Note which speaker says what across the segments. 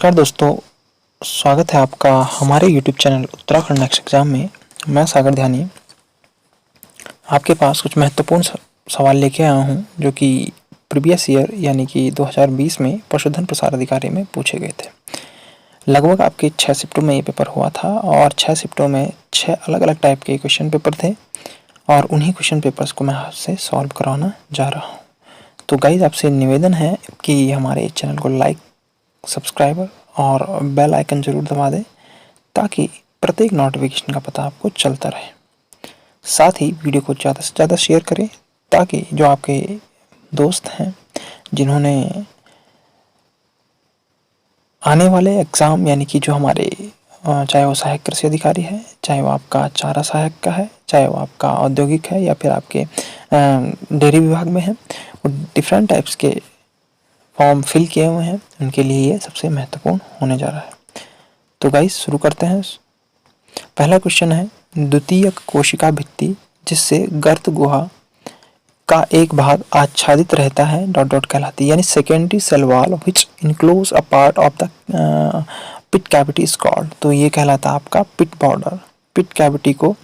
Speaker 1: नमस्कार दोस्तों, स्वागत है आपका हमारे YouTube channel Uttarakhand next exam में। मैं सागर ध्यानी आपके पास कुछ महत्वपूर्ण सवाल लेके आया हूं जो कि प्रीवियस ईयर यानी कि 2020 में पशुधन प्रसार अधिकारी में पूछे गए थे। लगभग आपके 6 शिफ्टों में ये पेपर हुआ था और 6 शिफ्टों में 6 अलग अलग टाइप के क्वेश्चन पेपर थे और उन्हीं क्वेश्चन पेपर्स को मैं आपसे सॉल्व कराना जा रहा हूँ। तो गाइज आपसे निवेदन है कि हमारे चैनल को लाइक, सब्सक्राइबर और बेल आइकन जरूर दबा दें ताकि प्रत्येक नोटिफिकेशन का पता आपको चलता रहे। साथ ही वीडियो को ज़्यादा से ज़्यादा शेयर करें ताकि जो आपके दोस्त हैं जिन्होंने आने वाले एग्ज़ाम यानी कि जो हमारे चाहे वो सहायक कृषि अधिकारी है, चाहे वो आपका चारा सहायक का है, चाहे वो आपका औद्योगिक है या फिर आपके डेयरी विभाग में है, वो डिफरेंट टाइप्स के फॉर्म फिल किए हुए हैं, उनके लिए ये सबसे महत्वपूर्ण होने जा रहा है। तो गाइस शुरू करते हैं। पहला क्वेश्चन है, द्वितीयक कोशिका भित्ति जिससे गर्त गुहा का एक भाग आच्छादित रहता है डॉट डॉट कहलाती है, यानी secondary cell wall which enclose a part of the pit cavity is called. तो ये कहलाता है आपका पिट बॉर्डर। पिट कैविटी को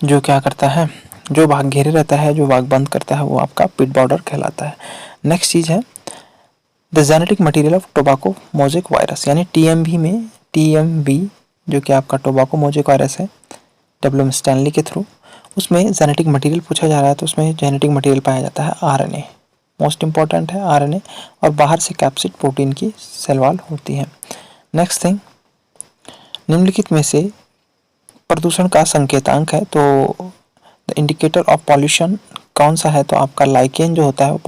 Speaker 1: जो क्या करता है, जो भाग घेरे रहता है, जो भाग बंद करता है, वो आपका पिट बॉर्डर कहलाता है। नेक्स्ट चीज है the genetic material of tobacco mosaic virus, यानी टीएमवी में टीएमवी जो कि आपका टोबैको मोज़ेक वायरस है डब्ल्यू एम स्टैनली के थ्रू, उसमें जेनेटिक मटेरियल पूछा जा रहा है। तो उसमें जेनेटिक मटेरियल पाया जाता है आरएनए, मोस्ट इंपॉर्टेंट है आरएनए, और बाहर से कैप्सिड प्रोटीन की सेल वॉल होती है। नेक्स्ट थिंग, निम्नलिखित में से प्रदूषण का संकेतांक है, तो द इंडिकेटर ऑफ पॉल्यूशन कौन सा है, तो आपका लाइकेन जो होता है वो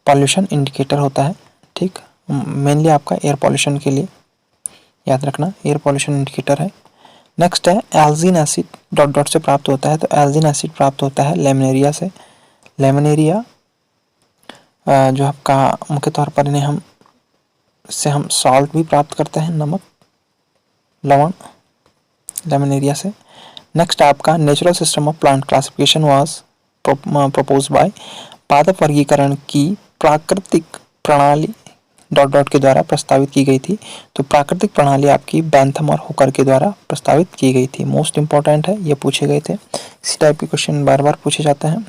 Speaker 1: पॉल्यूशन इंडिकेटर होता है। ठीक, मेनली आपका एयर पॉल्यूशन के लिए याद रखना, एयर पॉल्यूशन इंडिकेटर है। नेक्स्ट है एल्जीन एसिड डॉट डॉट से प्राप्त होता है, तो एल्जीन एसिड प्राप्त होता है लेमनेरिया से। लेमनेरिया जो आपका मुख्य तौर पर इन्हें हम सॉल्ट भी प्राप्त करते हैं, नमक, लवण, लेमनेरिया से। नेक्स्ट आपका natural system of plant classification was propose by, पादप वर्गीकरण की प्राकृतिक प्रणाली डॉट डॉट के द्वारा प्रस्तावित की गई थी। तो प्राकृतिक प्रणाली आपकी बैंथम और हुकर के द्वारा प्रस्तावित की गई थी। मोस्ट इंपॉर्टेंट है, ये पूछे गए थे, इसी टाइप के क्वेश्चन बार बार पूछे जाते हैं।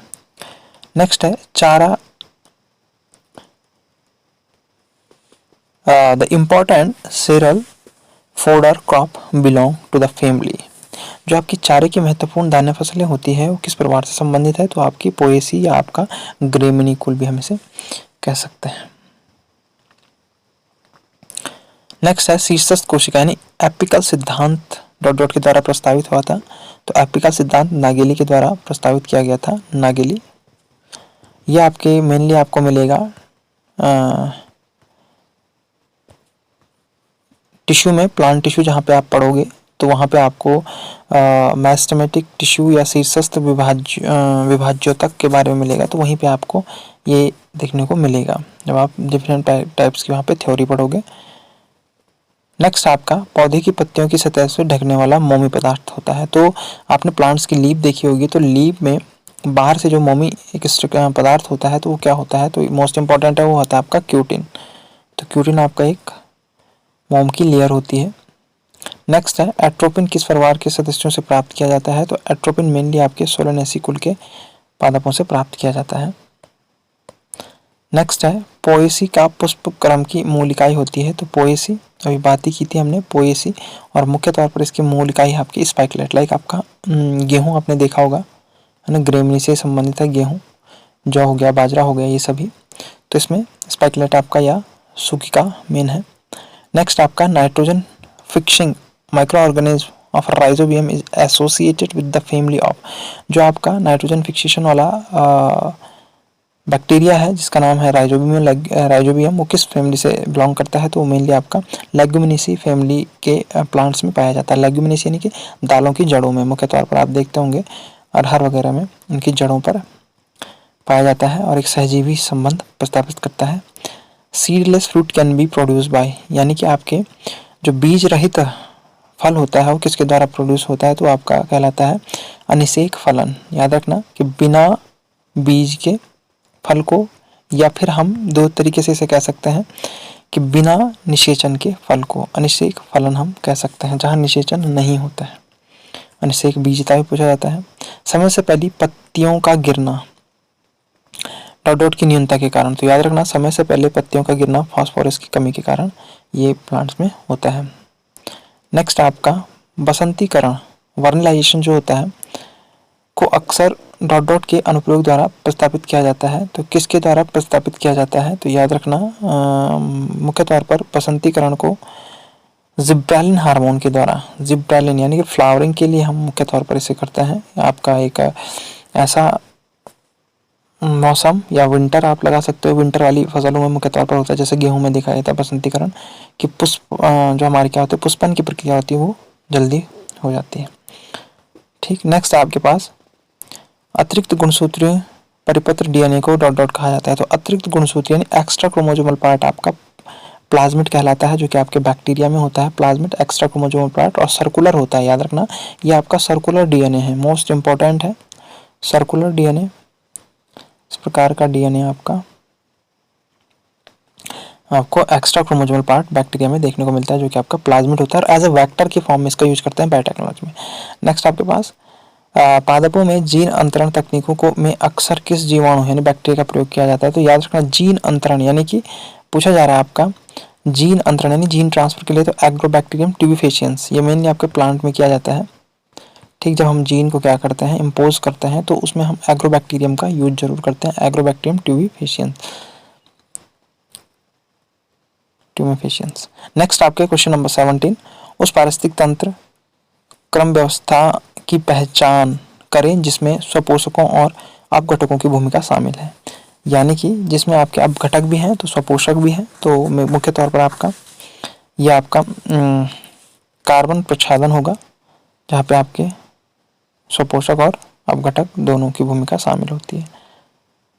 Speaker 1: नेक्स्ट है चारा, the important cereal fodder crop belong to the family. जो आपकी चारे की महत्वपूर्ण दाने फसलें होती है वो किस परिवार से संबंधित है, तो आपकी पोएसी या आपका ग्रेमिनी कुल भी हम इसे कह सकते हैं। नेक्स्ट है शीर्षस्थ कोशिका, यानी एपिकल सिद्धांत डॉट डॉट के द्वारा प्रस्तावित हुआ था। तो एपिकल सिद्धांत नागेली के द्वारा प्रस्तावित किया गया था, नागेली। ये आपके मेनली आपको मिलेगा टिश्यू में, प्लांट टिश्यू जहाँ पे आप पढ़ोगे तो वहाँ पे आपको मैस्टेमेटिक टिश्यू या शीर्षस्थ विभाज्योतक के बारे में मिलेगा, तो वहीं पे आपको ये देखने को मिलेगा जब आप डिफरेंट टाइप्स की वहाँ पे थ्योरी पढ़ोगे। नेक्स्ट आपका पौधे की पत्तियों की सतह से ढकने वाला मोमी पदार्थ होता है। तो आपने प्लांट्स की लीफ देखी होगी, तो लीफ में बाहर से जो मोमी एक पदार्थ होता है तो वो क्या होता है, तो मोस्ट इंपॉर्टेंट है वो होता है आपका क्यूटिन। तो क्यूटिन आपका एक मोम की लेयर होती है। नेक्स्ट है एट्रोपिन किस परिवार के सदस्यों से प्राप्त किया जाता है, तो एट्रोपिन मेनली आपके सोलेनेसी कुल के पादपों से प्राप्त किया जाता है। नेक्स्ट है पोएसी का पुष्प क्रम की मूल इकाई होती है, तो पोएसी अभी बात ही की थी हमने, पोएसी, और मुख्य तौर पर इसकी मूल इकाई आपकी स्पाइकलेट, लाइक आपका गेहूं आपने देखा होगा है ना, ग्रेमिनी से संबंधित है गेहूं, जौ हो गया, बाजरा हो गया, ये सभी, तो इसमें स्पाइकलेट आपका या सूखिका मेन है। नेक्स्ट आपका nitrogen fixing micro organism of rhizobium is associated with the family of, जो आपका नाइट्रोजन फिक्सेशन वाला बैक्टीरिया है जिसका नाम है राइजोबियम, वो किस फैमिली से बिलोंग करता है, तो मेनली आपका लेग्यूमिनेसी फैमिली के प्लांट्स में पाया जाता है। लेग्यूमिनेसी यानी कि दालों की जड़ों में, मुख्य तौर पर आप देखते होंगे अरहर वगैरह में इनकी जड़ों पर पाया जाता है और एक सहजीवी संबंध प्रस्तावित करता है। Seedless fruit can be produce by, यानी कि आपके जो बीज रहित फल होता है वो किसके द्वारा प्रोड्यूस होता है, तो आपका कहलाता है अनिषेक फलन। याद रखना कि बिना बीज के फल को या फिर हम दो तरीके से इसे कह सकते हैं कि बिना निषेचन के फल को अनिषेक फलन हम कह सकते हैं, जहाँ निषेचन नहीं होता है। अनिषेक बीजता भी पूछा जाता है। समय से पहले पत्तियों का गिरना डॉट डॉट की न्यूनता के कारण, तो याद रखना समय से पहले पत्तियों का गिरना फास्फोरस की कमी के कारण ये प्लांट्स में होता है। नेक्स्ट आपका बसंतीकरण, वर्नलाइजेशन जो होता है को अक्सर डॉट डॉट के अनुप्रयोग द्वारा प्रस्तावित किया जाता है। तो किसके द्वारा प्रस्तावित किया जाता है, तो याद रखना मुख्य तौर पर बसंतीकरण को जिब्रेलिन हार्मोन के द्वारा, जिब्रेलिन यानी कि फ्लावरिंग के लिए हम मुख्य तौर पर इसे करते हैं। आपका एक ऐसा मौसम या विंटर आप लगा सकते हो, विंटर वाली फसलों में मुख्य तौर पर होता है, जैसे गेहूं में दिखाया जाता है बसंतीकरण कि पुष्प जो हमारे क्या होते हैं पुष्पन की प्रक्रिया होती है वो जल्दी हो जाती है। ठीक, नेक्स्ट आपके पास अतिरिक्त गुणसूत्रीय परिपत्र डीएनए को डॉट डॉट कहा जाता है। तो अतिरिक्त गुणसूत्र यानी एक्स्ट्रा क्रोमोसोमल पार्ट आपका प्लाज्मिड कहलाता है, जो कि आपके बैक्टीरिया में होता है। प्लाज्मिड एक्स्ट्रा क्रोमोसोमल पार्ट और सर्कुलर होता है, याद रखना ये आपका सर्कुलर डीएनए है, मोस्ट इंपॉर्टेंट है सर्कुलर डीएनए। इस प्रकार का डीएनए आपको एक्स्ट्रा क्रोमोसोमल पार्ट बैक्टीरिया में देखने को मिलता है, जो कि आपका प्लाज्मिड होता है और एज अ वेक्टर के फॉर्म में इसका यूज करते हैं बायोटेक्नोलॉजी में। नेक्स्ट आपके पास पादपों में जीन अंतरण तकनीकों को में अक्सर किस जीवाणु यानी बैक्टीरिया का प्रयोग किया जाता है। तो याद रखना जीन अंतरण यानी कि पूछा जा रहा है आपका जीन अंतरण यानी जीन ट्रांसफर के लिए, तो एग्रोबैक्टीरियम ट्यूबिफेशियंस ये मेनली आपके प्लांट में किया जाता है। ठीक, जब हम जीन को क्या करते हैं इम्पोज करते हैं तो उसमें हम एग्रोबैक्टीरियम का यूज जरूर करते हैं, एग्रोबैक्टीरियम ट्यूबिफेशियंस। नेक्स्ट आपके क्वेश्चन नंबर 17, उस पारिस्थितिक तंत्र क्रम व्यवस्था की पहचान करें जिसमें स्वपोषकों और अपघटकों की भूमिका शामिल है, यानी कि जिसमें आपके अपघटक भी हैं तो स्वपोषक भी हैं। तो मुख्य तौर पर आपका यह आपका कार्बन प्रच्छादन होगा, जहाँ पे आपके स्वपोषक और अपघटक दोनों की भूमिका शामिल होती है।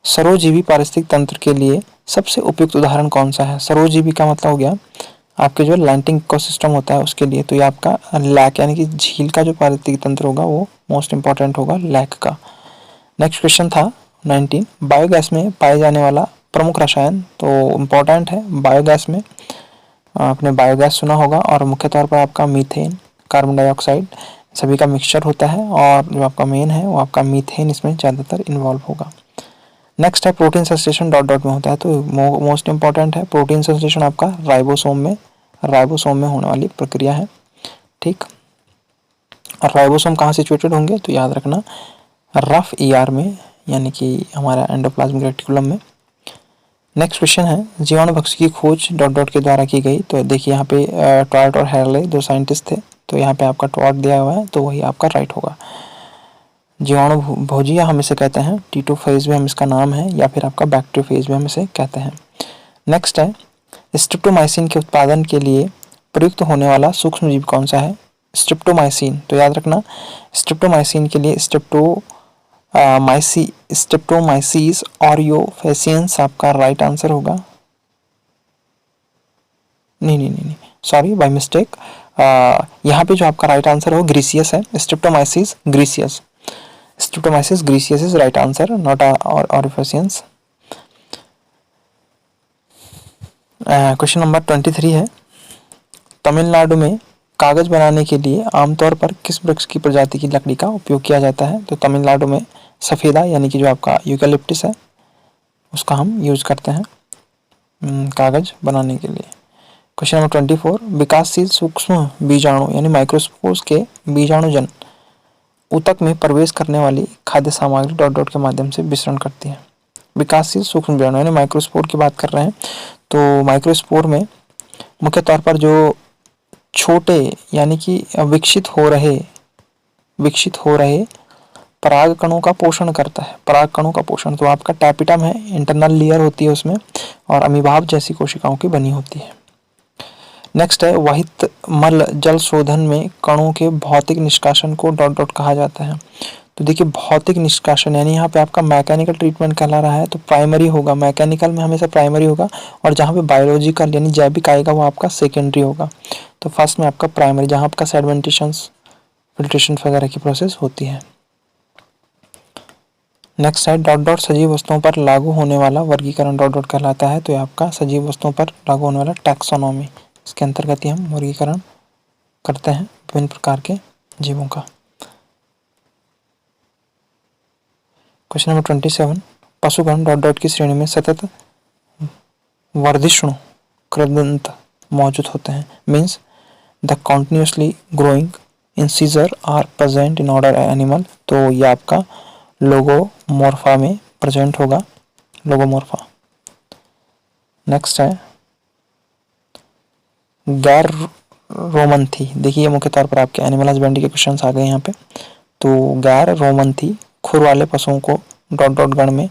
Speaker 1: सरोजीवी पारिस्थितिक तंत्र के लिए सबसे उपयुक्त उदाहरण कौन सा है। सरोजीवी का मतलब हो गया आपके जो लैंडिंग इकोसिस्टम होता है उसके लिए, तो ये आपका लैक यानी कि झील का जो पारिस्थितिक तंत्र होगा वो मोस्ट इंपॉर्टेंट होगा लैक का। नेक्स्ट क्वेश्चन था 19, बायोगैस में पाए जाने वाला प्रमुख रसायन, तो इम्पोर्टेंट है बायोगैस में आपने बायोगैस सुना होगा और मुख्य तौर पर आपका मीथेन, कार्बन डाइऑक्साइड सभी का मिक्सचर होता है और जो आपका मेन है वो आपका मीथेन इसमें ज़्यादातर इन्वॉल्व होगा। नेक्स्ट है प्रोटीन संश्लेषण डॉट डॉट में होता है, तो मोस्ट इंपॉर्टेंट है प्रोटीन संश्लेषण आपका राइबोसोम में होने वाली प्रक्रिया है। ठीक, और राइबोसोम कहाँ सिचुएटेड होंगे, तो याद रखना रफ ईआर में यानी कि हमारा एंडोप्लाज्मिक रेटिकुलम में। नेक्स्ट क्वेश्चन है जीवाणु भक्ष्य की खोज डॉट डॉट के द्वारा की गई, तो देखिए यहाँ पे ट्वार्ट और हैरले दो साइंटिस्ट थे, तो यहाँ पे आपका ट्वार्ट दिया हुआ है तो वही आपका राइट होगा। जीवाणु भोजी हम इसे कहते हैं, टीटोफेज भी हम इसका नाम है, या फिर आपका बैक्टीरियोफेज भी हम इसे कहते हैं। नेक्स्ट है स्ट्रिप्टोमाइसिन के उत्पादन के लिए प्रयुक्त होने वाला सूक्ष्म जीव कौन सा है, स्ट्रिप्टोमाइसिन। तो याद रखना स्ट्रिप्टोमाइसिन के लिए स्ट्रिप्टोमाइसिस ऑरियोफेसियंस आपका राइट आंसर होगा। नहीं, सॉरी बाय मिस्टेक, यहाँ पे जो आपका राइट आंसर हो ग्रीसियस है, स्ट्रिप्टोमाइसिस ग्रीसियस is right answer, not ऑरिफेसियंस। Question number 23 है तमिलनाडु में कागज बनाने के लिए आमतौर पर किस वृक्ष की प्रजाति की लकड़ी का उपयोग किया जाता है। तो तमिलनाडु में सफ़ेदा यानी कि जो आपका यूकलिप्टस है उसका हम यूज करते हैं कागज बनाने के लिए। क्वेश्चन नंबर 24, विकासशील सूक्ष्म बीजाणु यानी माइक्रोस्पोर्स के बीजाणुजन ऊतक में प्रवेश करने वाली खाद्य सामग्री डॉट डॉट के माध्यम से विसरण करती है। विकासशील सूक्ष्म बीजाणु यानी माइक्रोस्पोर की बात कर रहे हैं, तो माइक्रोस्पोर में मुख्य तौर पर जो छोटे यानी कि विकसित हो रहे पराग कणों का पोषण करता है, पराग कणों का पोषण। तो आपका टैपिटम है, इंटरनल लेयर होती है उसमें और अमीबाब जैसी कोशिकाओं की बनी होती है। नेक्स्ट है वहित मल जल शोधन में कणों के भौतिक निष्कासन को डॉट डॉट कहा जाता है। तो देखिए भौतिक निष्कासन यानी यहाँ पे आपका मैकेनिकल ट्रीटमेंट कहला रहा है, तो प्राइमरी होगा, मैकेनिकल में हमेशा प्राइमरी होगा और जहाँ पे बायोलॉजिकल यानी जैविक आएगा वो आपका सेकेंडरी होगा। तो फर्स्ट में आपका प्राइमरी जहाँ आपका सेडिमेंटेशन फिल्ट्रेशन वगैरह की प्रोसेस होती है। नेक्स्ट है डॉट डॉट सजीव वस्तुओं पर लागू होने वाला वर्गीकरण डॉट डॉट कहलाता है। तो ये आपका सजीव वस्तुओं पर लागू होने वाला टैक्सोनॉमी, इसके अंतर्गत ही हम वर्गीकरण करते हैं विभिन्न प्रकार के जीवों का। क्वेश्चन नंबर 27, पशुगण डॉट डॉट की श्रेणी में सतत वर्धिष्णु कृदंत मौजूद होते हैं। Means the continuously growing incisor are present in order animal. तो ये आपका लोगोमोर्फा में प्रेजेंट होगा, लोगोमोर्फा। नेक्स्ट है गैर रोमंथी। देखिए मुख्य तौर पर आपके एनिमल हस्बेंड्री के क्वेश्चंस आ गए यहाँ पे। तो गैर रोमंथी खुर वाले पशुओं को डॉट डॉट गण में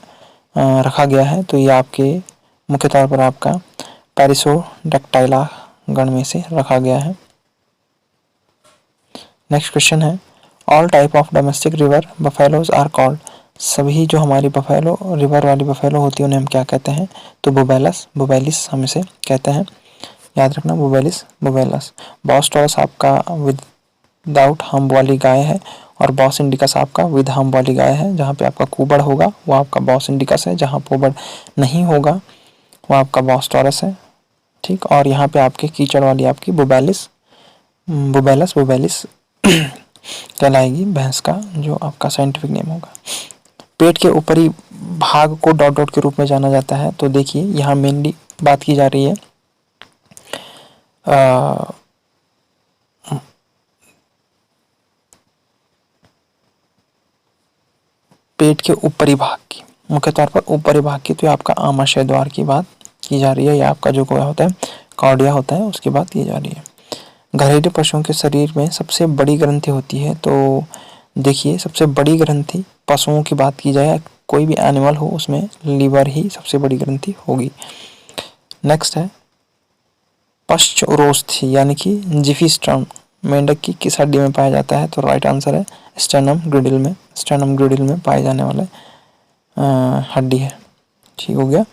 Speaker 1: रखा गया है। तो ये आपके मुख्य तौर पर आपका पैरिसोडैक्टाइला गण में से रखा गया है। नेक्स्ट क्वेश्चन है all type of domestic river buffaloes are called. सभी जो हमारी बफेलो रिवर वाली बफेलो होती है उन्हें हम क्या कहते हैं? तो बुबेलस, बुबेलिस हम इसे कहते हैं, याद रखना, बुबेलिस, बुबेलस। बॉस टॉरस आपका विदाउट हम्प वाली गाय है और बॉस इंडिकस आपका विद हम्प वाली गाय है। जहाँ पे आपका कुबड़ होगा वो आपका बॉस इंडिकस है, जहाँ कुबड़ नहीं होगा वो आपका बॉस टॉरस है, ठीक। और यहाँ पे आपके कीचड़ वाली आपकी बुबेलिस, बुबेलस, बुबेलिस कहलाएगी भैंस का जो आपका साइंटिफिक नेम होगा। पेट के ऊपरी भाग को डॉट डॉट के रूप में जाना जाता है। तो देखिए यहाँ मेनली बात की जा रही है पेट के ऊपरी भाग की, मुख्य तौर पर ऊपरी भाग की। तो आपका आमाशय द्वार की बात की जा रही है, या आपका जो कोया होता है कार्डिया होता है उसकी बात की जा रही है। घरेलू पशुओं के शरीर में सबसे बड़ी ग्रंथि होती है। तो देखिए सबसे बड़ी ग्रंथि पशुओं की बात की जाए, कोई भी एनिमल हो उसमें लीवर ही सबसे बड़ी ग्रंथि होगी। नेक्स्ट है पश्चौरोस्थी यानी कि जिफिस्टर्न मेंढक की किस हड्डी में पाया जाता है? तो राइट आंसर है स्टर्नम ग्रिडल में, स्टर्नम ग्रिडल में पाए जाने वाले हड्डी है, ठीक हो गया।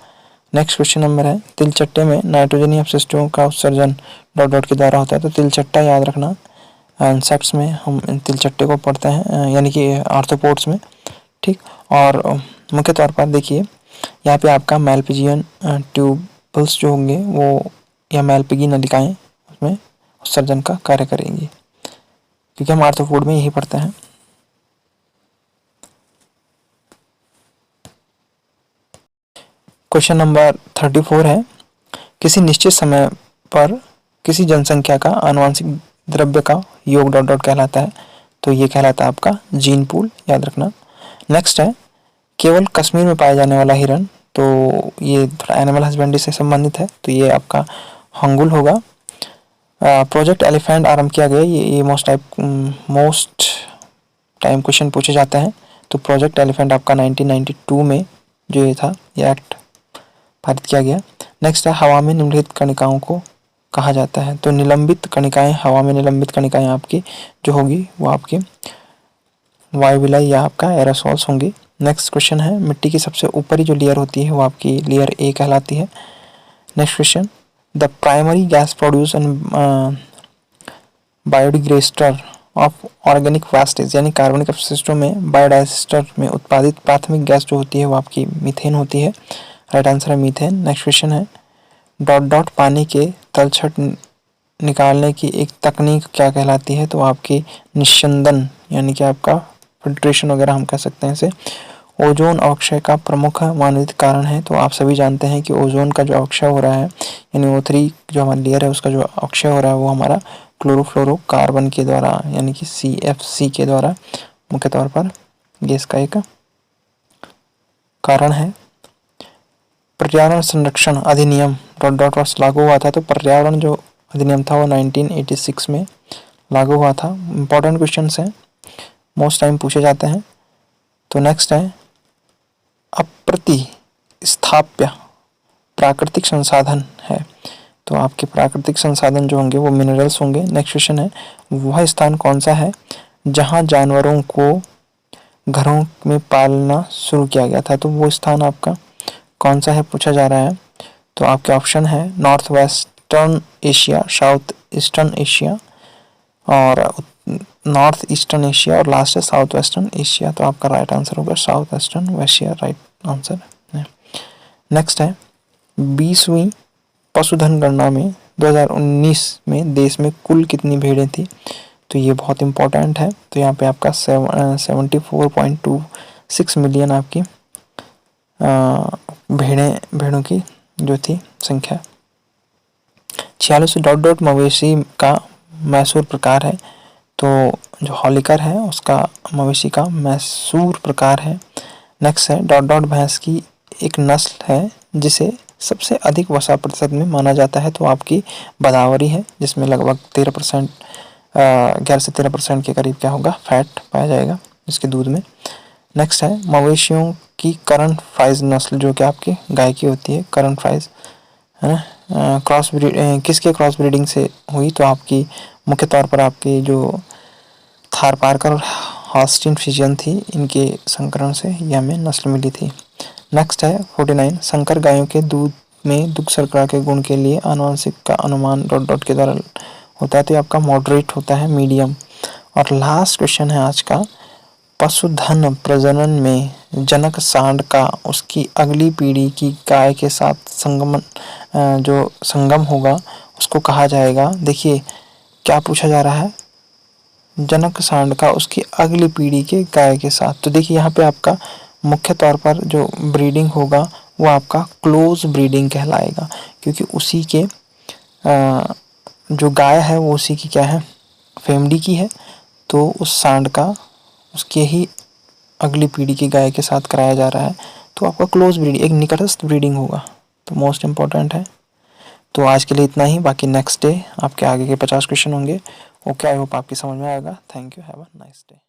Speaker 1: नेक्स्ट क्वेश्चन नंबर है तिलचट्टे में नाइट्रोजनी अपशिष्टों का उत्सर्जन डॉट डॉट के द्वारा होता है। तो तिलचट्टा याद रखना, इंसेक्ट्स में हम तिलचट्टे को पढ़ते हैं, यानी कि आर्थ्रोपोड्स में, ठीक। और मुख्य तौर पर देखिए यहाँ पे आपका मैलपिजियन ट्यूबल्स जो होंगे वो या मैलपिगी नलिकाएं उसमें उत्सर्जन का कार्य करेंगी, क्योंकि हम आर्थ्रोपोड में यही पढ़ते हैं। क्वेश्चन नंबर 34 है किसी निश्चित समय पर किसी जनसंख्या का आनुवंशिक द्रव्य का योग डॉट डॉट कहलाता है। तो ये कहलाता है आपका जीन पूल, याद रखना। नेक्स्ट है केवल कश्मीर में पाया जाने वाला हिरन। तो ये थोड़ा एनिमल हस्बेंड्री से संबंधित है, तो ये आपका हंगुल होगा। प्रोजेक्ट एलिफेंट आरंभ किया गया, ये मोस्ट टाइम क्वेश्चन पूछे जाते हैं। तो प्रोजेक्ट एलिफेंट आपका 1992 में जो ये था ये एक्ट पारित किया गया। नेक्स्ट है हवा में निम्नलिखित कणिकाओं को कहा जाता है। तो निलंबित कणिकाएं, हवा में निलंबित कणिकाएं आपकी जो होगी वो आपकी वायुविलय या आपका एरोसॉल्स होंगी। नेक्स्ट क्वेश्चन है मिट्टी की सबसे ऊपरी जो लेयर होती है वो आपकी लेयर ए कहलाती है। Next question the primary gas produce and biodigester of organic wastage, यानी कार्बनिक अपशिष्टों में बायोडाइजेस्टर में उत्पादित प्राथमिक गैस जो होती है वो आपकी मीथेन होती है। राइट आंसर है मीथेन। नेक्स्ट क्वेश्चन है डॉट डॉट पानी के तलछट निकालने की एक तकनीक क्या कहलाती है? तो आपकी निस्यंदन, यानी कि आपका फिल्ट्रेशन वगैरह हम कह सकते हैं इसे। ओजोन अवक्षय का प्रमुख मानवित कारण है। तो आप सभी जानते हैं कि ओजोन का जो अवक्षय हो रहा है, यानी O3 जो हमारी लेयर है उसका जो अवक्षय हो रहा है वो हमारा क्लोरोफ्लोरोकार्बन के द्वारा, यानी कि CFC के द्वारा मुख्य तौर पर गैस का एक कारण है। पर्यावरण संरक्षण अधिनियम डॉट डॉट वर्ष लागू हुआ था। तो पर्यावरण जो अधिनियम था वो 1986 में लागू हुआ था। इंपॉर्टेंट क्वेश्चन हैं, मोस्ट टाइम पूछे जाते हैं। तो नेक्स्ट है अप्रतिस्थाप्य प्राकृतिक संसाधन है। तो आपके प्राकृतिक संसाधन जो होंगे वो मिनरल्स होंगे। नेक्स्ट क्वेश्चन है वह स्थान कौन सा है जहां जानवरों को घरों में पालना शुरू किया गया था? तो वो स्थान आपका कौन सा है पूछा जा रहा है। तो आपके ऑप्शन है north western Asia, south eastern Asia और नॉर्थ ईस्टर्न एशिया और लास्ट है साउथ वेस्टर्न एशिया। तो आपका राइट आंसर होगा south western Asia, right answer है। नेक्स्ट है 20वीं पशुधन गणना में 2019 में देश में कुल कितनी भेड़ें थी? तो ये बहुत इंपॉर्टेंट है। तो यहाँ पे आपका 74.26 मिलियन आपकी भेड़ों की जो थी संख्या। 46 डॉट डॉट मवेशी का मैसूर प्रकार है। तो जो हॉलिकर है उसका मवेशी का मैसूर प्रकार है। नेक्स्ट है डॉट डॉट भैंस की एक नस्ल है जिसे सबसे अधिक वसा प्रतिशत में माना जाता है। तो आपकी बदावरी है जिसमें लगभग 13%, 11 से 13% के करीब क्या होगा फैट पाया जाएगा इसके दूध में। नेक्स्ट है मवेशियों की करन फ्राइज नस्ल जो कि आपकी गाय की होती है, करन फ्राइज है ना, किसके क्रॉस ब्रीडिंग से हुई? तो आपकी मुख्य तौर पर आपकी जो थारपारकर और हॉस्टिन फ्रिजियन थी, इनके संकरण से यह हमें नस्ल मिली थी। नेक्स्ट है 49 संकर गायों के दूध में दुग्ध शर्करा के गुण के लिए आनुवंशिक का अनुमान डॉट डॉट के द्वारा होता है। तो ये आपका मॉडरेट होता है, मीडियम। और लास्ट क्वेश्चन है आज का, पशुधन प्रजनन में जनक सांड का उसकी अगली पीढ़ी की गाय के साथ जो संगम होगा उसको कहा जाएगा। देखिए क्या पूछा जा रहा है, जनक सांड का उसकी अगली पीढ़ी के गाय के साथ। तो देखिए यहाँ पे आपका मुख्य तौर पर जो ब्रीडिंग होगा वो आपका क्लोज ब्रीडिंग कहलाएगा, क्योंकि उसी के जो गाय है वो उसी की क्या है फैमिली की है। तो उस सांड का उसके ही अगली पीढ़ी की गाय के साथ कराया जा रहा है। तो आपका क्लोज ब्रीडिंग, एक निकटस्थ ब्रीडिंग होगा। तो मोस्ट इम्पॉर्टेंट है। तो आज के लिए इतना ही, बाकी नेक्स्ट डे आपके आगे के 50 क्वेश्चन होंगे। ओके, आई होप आपकी समझ में आएगा। Thank you, have a nice day.